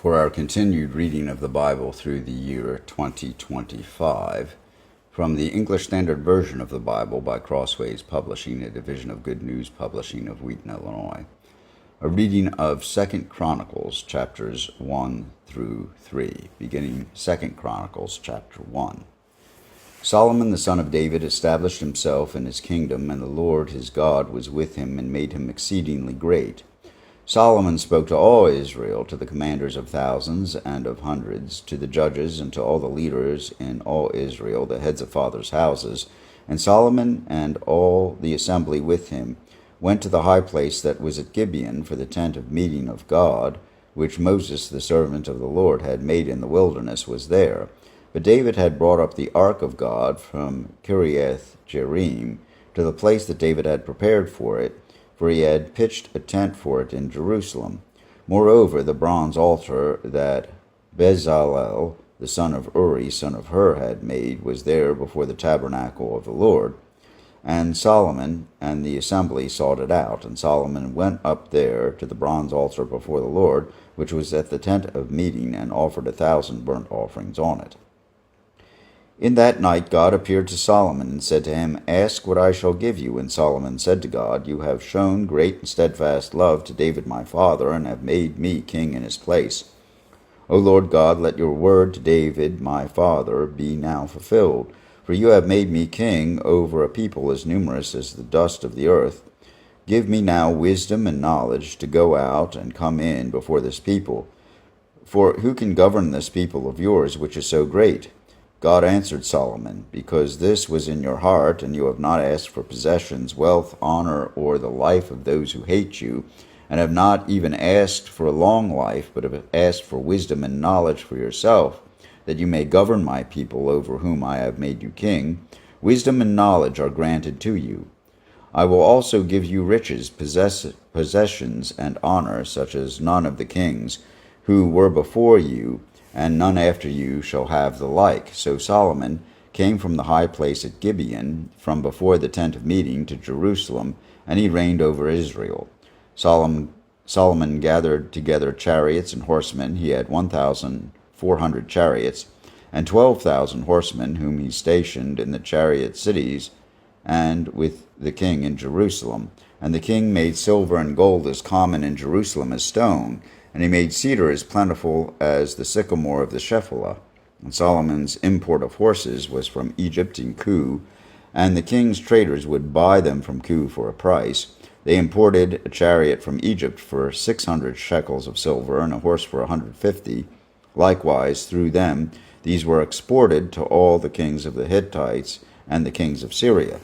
For our continued reading of the Bible through the year 2025, from the English Standard Version of the Bible by Crossways Publishing, a division of Good News Publishing of Wheaton, Illinois. A reading of 2 Chronicles, chapters 1 through 3, beginning 2 Chronicles, chapter 1. Solomon the son of David established himself in his kingdom, and the Lord his God was with him and made him exceedingly great. Solomon spoke to all Israel, to the commanders of thousands and of hundreds, to the judges and to all the leaders in all Israel, the heads of fathers' houses. And Solomon and all the assembly with him went to the high place that was at Gibeon for the tent of meeting of God, which Moses the servant of the Lord had made in the wilderness was there. But David had brought up the ark of God from Kiriath Jearim to the place that David had prepared for it, for he had pitched a tent for it in Jerusalem. Moreover, the bronze altar that Bezalel, the son of Uri, son of Hur, had made, was there before the tabernacle of the Lord. And Solomon and the assembly sought it out, and Solomon went up there to the bronze altar before the Lord, which was at the tent of meeting, and offered 1,000 burnt offerings on it. In that night God appeared to Solomon and said to him, "Ask what I shall give you." And Solomon said to God, "You have shown great and steadfast love to David my father, and have made me king in his place. O Lord God, let your word to David my father be now fulfilled. For you have made me king over a people as numerous as the dust of the earth. Give me now wisdom and knowledge to go out and come in before this people. For who can govern this people of yours, which is so great?" God answered Solomon, "Because this was in your heart, and you have not asked for possessions, wealth, honor, or the life of those who hate you, and have not even asked for a long life, but have asked for wisdom and knowledge for yourself, that you may govern my people over whom I have made you king, wisdom and knowledge are granted to you. I will also give you riches, possessions, and honor, such as none of the kings who were before you, and none after you shall have the like." So Solomon came from the high place at Gibeon, from before the tent of meeting, to Jerusalem, and he reigned over Israel. Solomon gathered together chariots and horsemen. He had 1,400 chariots, and 12,000 horsemen, whom he stationed in the chariot cities, and with the king in Jerusalem. And the king made silver and gold as common in Jerusalem as stone, and he made cedar as plentiful as the sycamore of the Shephelah. And Solomon's import of horses was from Egypt in Kue, and the king's traders would buy them from Kue for a price. They imported a chariot from Egypt for 600 shekels of silver, and a horse for 150. Likewise, through them, these were exported to all the kings of the Hittites and the kings of Syria.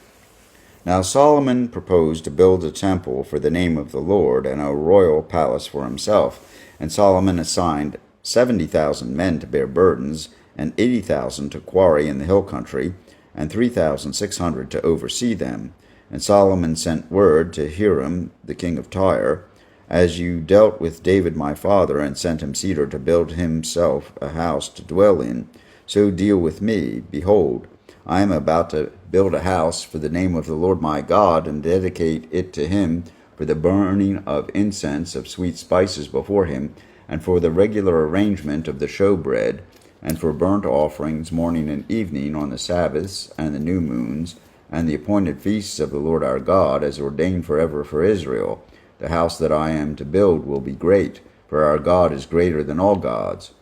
Now Solomon proposed to build a temple for the name of the Lord, and a royal palace for himself. And Solomon assigned 70,000 men to bear burdens, and 80,000 to quarry in the hill country, and 3,600 to oversee them. And Solomon sent word to Hiram the king of Tyre, "As you dealt with David my father, and sent him cedar to build himself a house to dwell in, so deal with me. Behold, I am about to build a house for the name of the Lord my God, and dedicate it to him for the burning of incense of sweet spices before him, and for the regular arrangement of the showbread, and for burnt offerings morning and evening on the Sabbaths and the new moons, and the appointed feasts of the Lord our God, as ordained forever for Israel. The house that I am to build will be great, for our God is greater than all gods.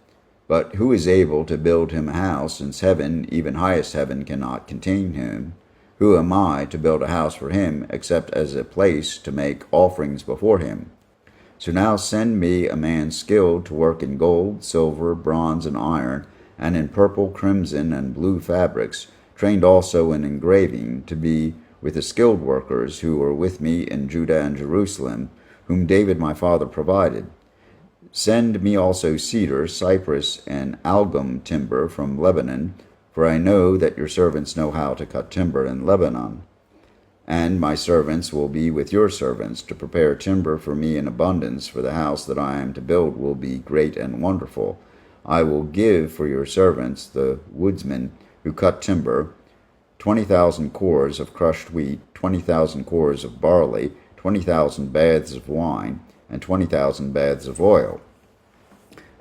But who is able to build him a house, since heaven, even highest heaven, cannot contain him? Who am I to build a house for him, except as a place to make offerings before him? So now send me a man skilled to work in gold, silver, bronze, and iron, and in purple, crimson, and blue fabrics, trained also in engraving, to be with the skilled workers who are with me in Judah and Jerusalem, whom David my father provided. Send me also cedar, cypress, and algum timber from Lebanon, for I know that your servants know how to cut timber in Lebanon. And my servants will be with your servants, to prepare timber for me in abundance, for the house that I am to build will be great and wonderful. I will give for your servants, the woodsmen who cut timber, 20,000 cores of crushed wheat, 20,000 cores of barley, 20,000 baths of wine, and 20,000 baths of oil.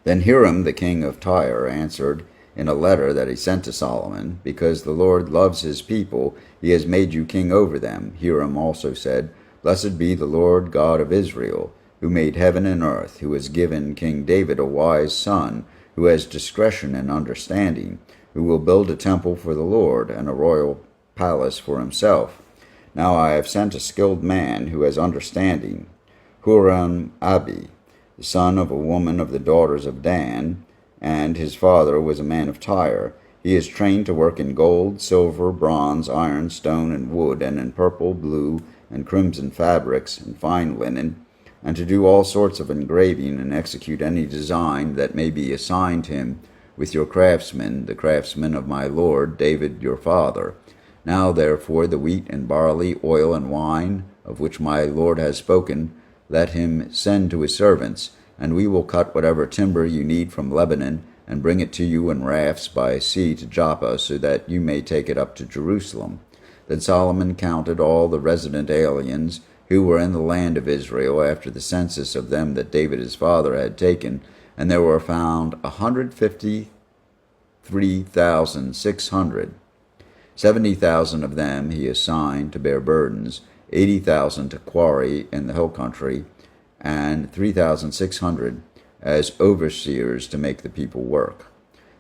Then Hiram the king of Tyre answered in a letter that he sent to Solomon, "Because the Lord loves his people, he has made you king over them." Hiram also said, "Blessed be the Lord God of Israel, who made heaven and earth, who has given King David a wise son, who has discretion and understanding, who will build a temple for the Lord and a royal palace for himself. Now I have sent a skilled man who has understanding, Huram-Abi, the son of a woman of the daughters of Dan, and his father was a man of Tyre. He is trained to work in gold, silver, bronze, iron, stone, and wood, and in purple, blue, and crimson fabrics, and fine linen, and to do all sorts of engraving and execute any design that may be assigned him with your craftsmen, the craftsmen of my lord David your father. Now therefore the wheat and barley, oil and wine, of which my lord has spoken, let him send to his servants, and we will cut whatever timber you need from Lebanon, and bring it to you in rafts by sea to Joppa, so that you may take it up to Jerusalem." Then Solomon counted all the resident aliens who were in the land of Israel after the census of them that David his father had taken, and there were found 153,600. 70,000 of them he assigned to bear burdens, 80,000 to quarry in the hill country, and 3,600 as overseers to make the people work.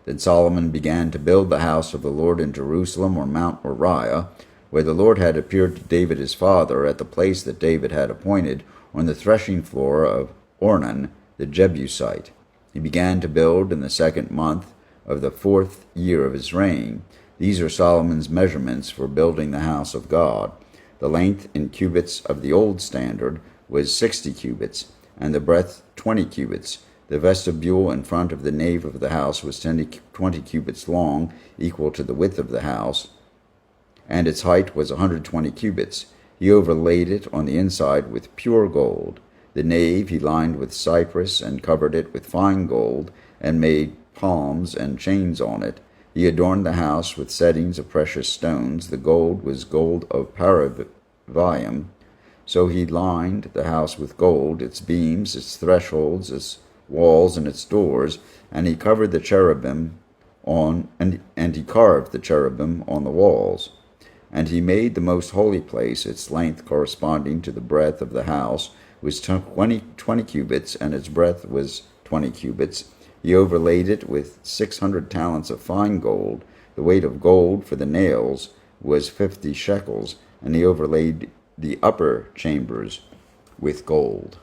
Then Solomon began to build the house of the Lord in Jerusalem, or Mount Moriah, where the Lord had appeared to David his father, at the place that David had appointed, on the threshing floor of Ornan the Jebusite. He began to build in the 2nd month of the 4th year of his reign. These are Solomon's measurements for building the house of God. The length in cubits of the old standard was 60 cubits, and the breadth 20 cubits. The vestibule in front of the nave of the house was 20 cubits long, equal to the width of the house, and its height was 120 cubits. He overlaid it on the inside with pure gold. The nave he lined with cypress, and covered it with fine gold, and made palms and chains on it. He adorned the house with settings of precious stones. The gold was gold of Paravaim. So he lined the house with gold, its beams, its thresholds, its walls, and its doors, and he covered the cherubim and he carved the cherubim on the walls. And he made the most holy place, its length corresponding to the breadth of the house, was 20 cubits, and its breadth was 20 cubits. He overlaid it with 600 talents of fine gold. The weight of gold for the nails was 50 shekels, and he overlaid the upper chambers with gold.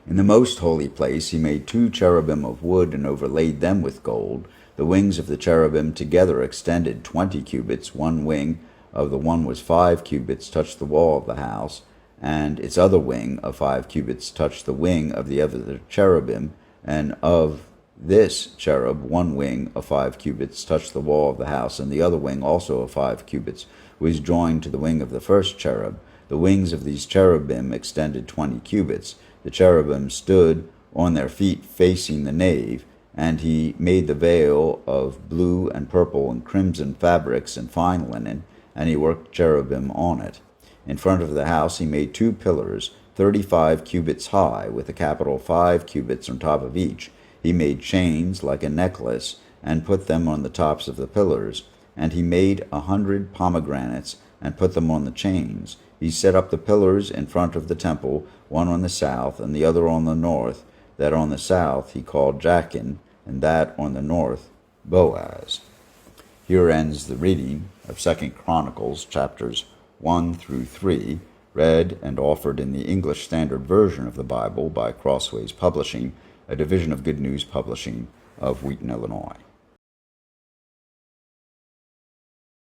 In the most holy place he made 2 cherubim of wood, and overlaid them with gold. The wings of the cherubim together extended 20 cubits. One wing of the one was 5 cubits, touched the wall of the house, and its other wing of 5 cubits touched the wing of the other cherubim, and of this cherub 1 wing of 5 cubits touched the wall of the house, and the other wing also of 5 cubits was joined to the wing of the first cherub. The wings of these cherubim extended 20 cubits. The cherubim stood on their feet facing the nave, and he made the veil of blue and purple and crimson fabrics and fine linen, and he worked cherubim on it. In front of the house he made 2 pillars, 35 cubits high, with a capital 5 cubits on top of each. He made chains like a necklace, and put them on the tops of the pillars. And he made 100 pomegranates, and put them on the chains. He set up the pillars in front of the temple, one on the south, and the other on the north. That on the south he called Jachin, and that on the north Boaz. Here ends the reading of 2 Chronicles, chapters 1 through 3, read and offered in the English Standard Version of the Bible by Crossways Publishing, a division of Good News Publishing of Wheaton, Illinois.